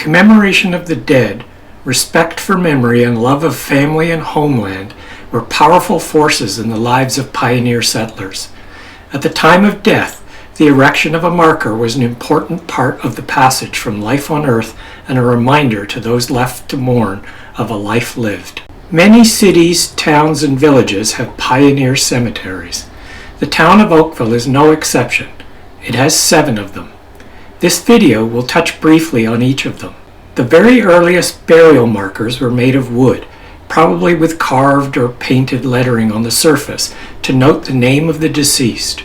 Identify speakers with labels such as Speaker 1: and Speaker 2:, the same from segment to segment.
Speaker 1: Commemoration of the dead, respect for memory, and love of family and homeland were powerful forces in the lives of pioneer settlers. At the time of death, the erection of a marker was an important part of the passage from life on earth and a reminder to those left to mourn of a life lived. Many cities, towns, and villages have pioneer cemeteries. The town of Oakville is no exception. It has 7 of them. This video will touch briefly on each of them. The very earliest burial markers were made of wood, probably with carved or painted lettering on the surface to note the name of the deceased.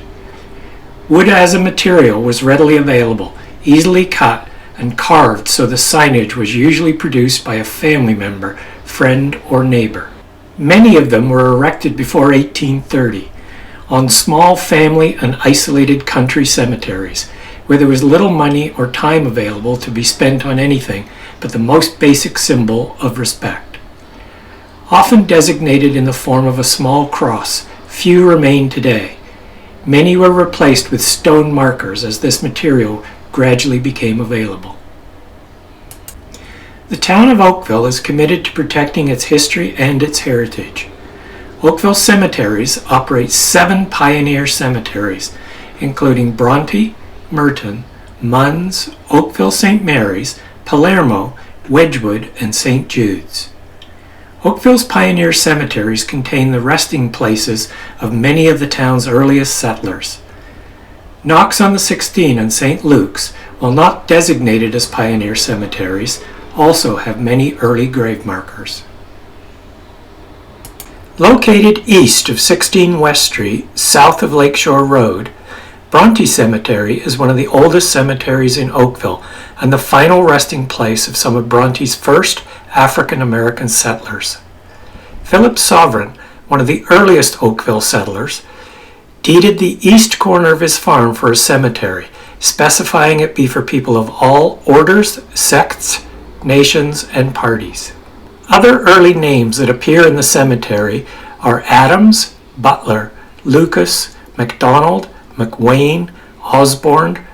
Speaker 1: Wood as a material was readily available, easily cut, and carved, so the signage was usually produced by a family member, friend, or neighbor. Many of them were erected before 1830 on small family and isolated country cemeteries, where there was little money or time available to be spent on anything but the most basic symbol of respect. Often designated in the form of a small cross, few remain today. Many were replaced with stone markers as this material gradually became available. The town of Oakville is committed to protecting its history and its heritage. Oakville Cemeteries operates 7 pioneer cemeteries, including Bronte, Merton, Mun's, Oakville St Mary's, Palermo, Wedgewood, and St Jude's. Oakville's pioneer cemeteries contain the resting places of many of the town's earliest settlers. Knox-on-the-16 and St. Luke's, while not designated as pioneer cemeteries, also have many early grave markers. Located east of 16 West Street, south of Lakeshore Road, Bronte Cemetery is one of the oldest cemeteries in Oakville and the final resting place of some of Bronte's first African American settlers. Philip Sovereign, one of the earliest Oakville settlers, deeded the east corner of his farm for a cemetery, specifying it be for people of all orders, sects, nations, and parties. Other early names that appear in the cemetery are Adams, Butler, Lucas, McDonald, McWayne, Osborne,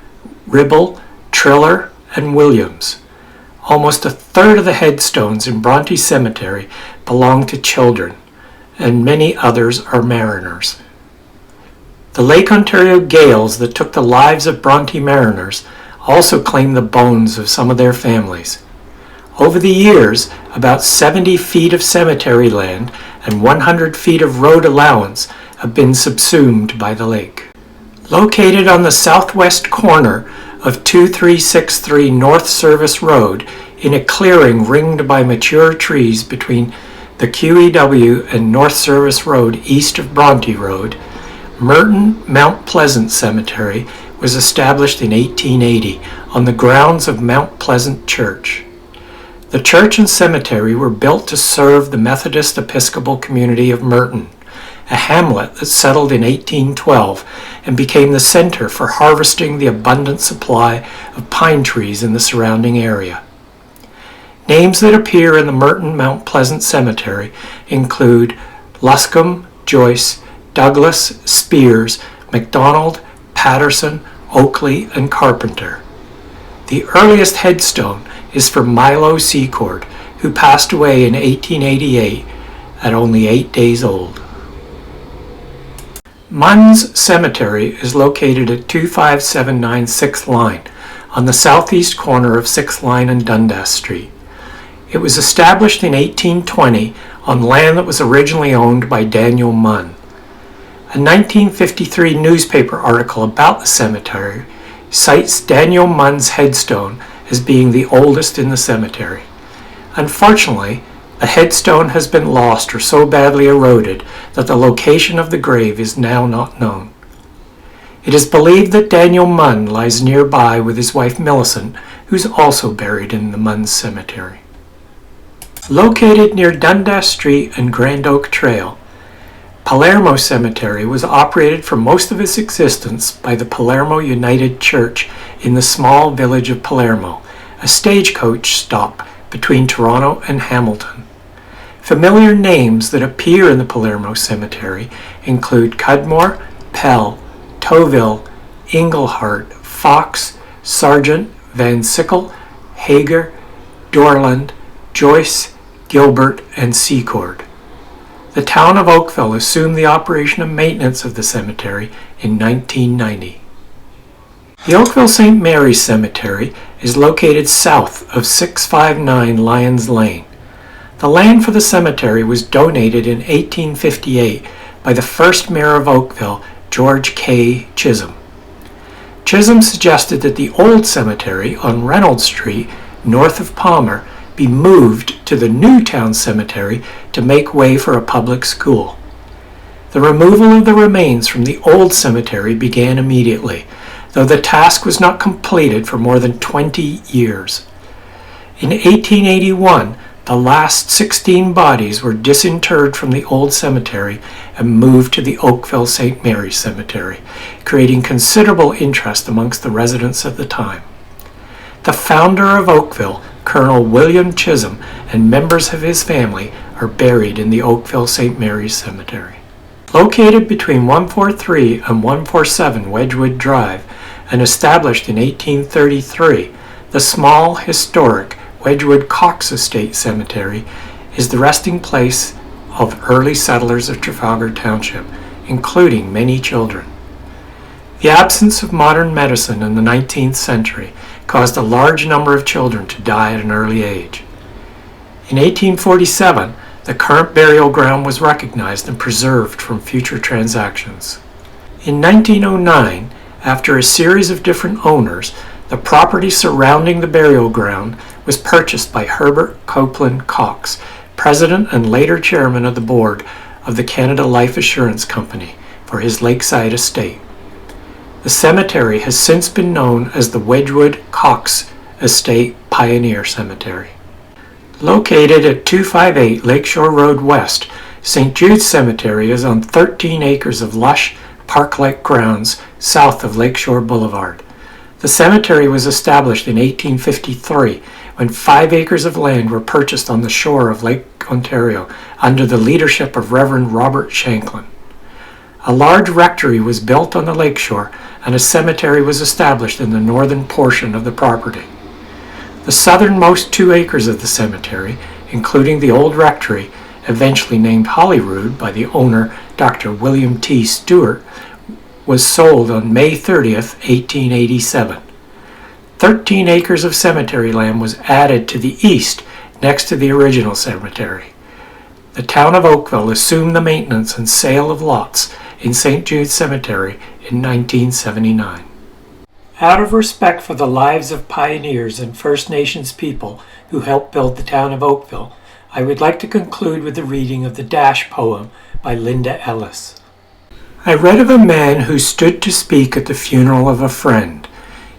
Speaker 1: Ribble, Triller, and Williams. Almost a third of the headstones in Bronte Cemetery belong to children, and many others are mariners. The Lake Ontario gales that took the lives of Bronte mariners also claim the bones of some of their families. Over the years, about 70 feet of cemetery land and 100 feet of road allowance have been subsumed by the lake. Located on the southwest corner of 2363 North Service Road, in a clearing ringed by mature trees between the QEW and North Service Road east of Bronte Road, Merton Mount Pleasant Cemetery was established in 1880 on the grounds of Mount Pleasant Church. The church and cemetery were built to serve the Methodist Episcopal community of Merton, a hamlet that settled in 1812 and became the center for harvesting the abundant supply of pine trees in the surrounding area. Names that appear in the Merton Mount Pleasant Cemetery include Luscombe, Joyce, Douglas, Spears, McDonald, Patterson, Oakley, and Carpenter. The earliest headstone is for Milo Secord, who passed away in 1888 at only 8 days old. Mun's Cemetery is located at 2579 6th Line on the southeast corner of 6th Line and Dundas Street. It was established in 1820 on land that was originally owned by Daniel Mun. A 1953 newspaper article about the cemetery cites Daniel Mun's headstone as being the oldest in the cemetery. Unfortunately, the headstone has been lost or so badly eroded that the location of the grave is now not known. It is believed that Daniel Mun lies nearby with his wife Millicent, who's also buried in the Mun Cemetery. Located near Dundas Street and Grand Oak Trail, Palermo Cemetery was operated for most of its existence by the Palermo United Church in the small village of Palermo, a stagecoach stop between Toronto and Hamilton. Familiar names that appear in the Palermo Cemetery include Cudmore, Pell, Toville, Englehart, Fox, Sargent, Van Sickle, Hager, Dorland, Joyce, Gilbert, and Secord. The town of Oakville assumed the operation and maintenance of the cemetery in 1990. The Oakville St Mary Cemetery is located south of 659 Lyons Lane. The land for the cemetery was donated in 1858 by the first mayor of Oakville, George K. Chisholm. Chisholm suggested that the old cemetery on Reynolds Street, north of Palmer, be moved to the new town cemetery to make way for a public school. The removal of the remains from the old cemetery began immediately, though the task was not completed for more than 20 years. In 1881, the last 16 bodies were disinterred from the old cemetery and moved to the Oakville St Mary Cemetery, creating considerable interest amongst the residents at the time. The founder of Oakville, Colonel William Chisholm, and members of his family are buried in the Oakville St Mary Cemetery. Located between 143 and 147 Wedgewood Drive and established in 1833, the small, historic Wedgewood Cox Estate Cemetery is the resting place of early settlers of Trafalgar Township, including many children. The absence of modern medicine in the 19th century caused a large number of children to die at an early age. In 1847, the current burial ground was recognized and preserved from future transactions. In 1909, after a series of different owners, the property surrounding the burial ground was purchased by Herbert Copeland Cox, president and later chairman of the board of the Canada Life Assurance Company, for his lakeside estate. The cemetery has since been known as the Wedgewood Cox Estate Pioneer Cemetery. Located at 258 Lakeshore Road West, St. Jude's Cemetery is on 13 acres of lush, park-like grounds south of Lakeshore Boulevard. The cemetery was established in 1853 when 5 acres of land were purchased on the shore of Lake Ontario under the leadership of Reverend Robert Shanklin. A large rectory was built on the lakeshore and a cemetery was established in the northern portion of the property. The southernmost 2 acres of the cemetery, including the old rectory, eventually named Holyrood by the owner Dr. William T. Stewart, was sold on May 30th, 1887. 13 acres of cemetery land was added to the east next to the original cemetery. The town of Oakville assumed the maintenance and sale of lots in St. Jude's Cemetery in 1979. Out of respect for the lives of pioneers and First Nations people who helped build the town of Oakville, I would like to conclude with the reading of the Dash poem by Linda Ellis. I read of a man who stood to speak at the funeral of a friend.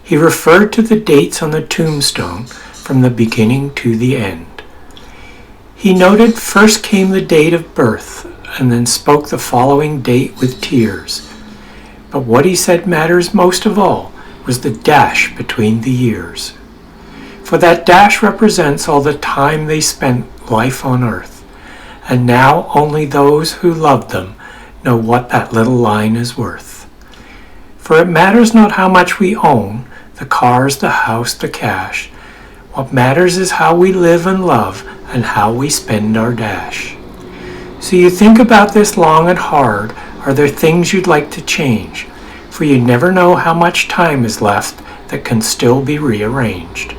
Speaker 1: He referred to the dates on the tombstone from the beginning to the end. He noted first came the date of birth, and then spoke the following date with tears. But what he said matters most of all was the dash between the years. For that dash represents all the time they spent life on earth, and now only those who loved them know what that little line is worth. For it matters not how much we own, the cars, the house, the cash. What matters is how we live and love and how we spend our dash. So you think about this long and hard. Are there things you'd like to change? For you never know how much time is left that can still be rearranged.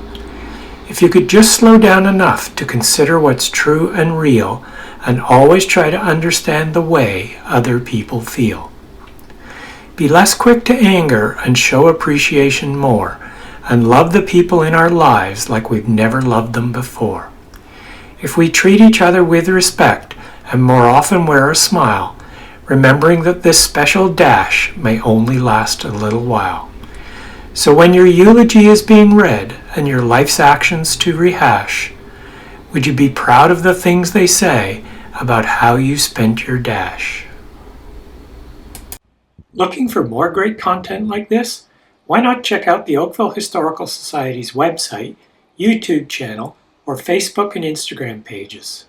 Speaker 1: If you could just slow down enough to consider what's true and real, and always try to understand the way other people feel. Be less quick to anger and show appreciation more, and love the people in our lives like we've never loved them before. If we treat each other with respect and more often wear a smile, remembering that this special dash may only last a little while. So when your eulogy is being read and your life's actions to rehash, would you be proud of the things they say about how you spent your dash? Looking for more great content like this? Why not check out the Oakville Historical Society's website, YouTube channel, or Facebook and Instagram pages.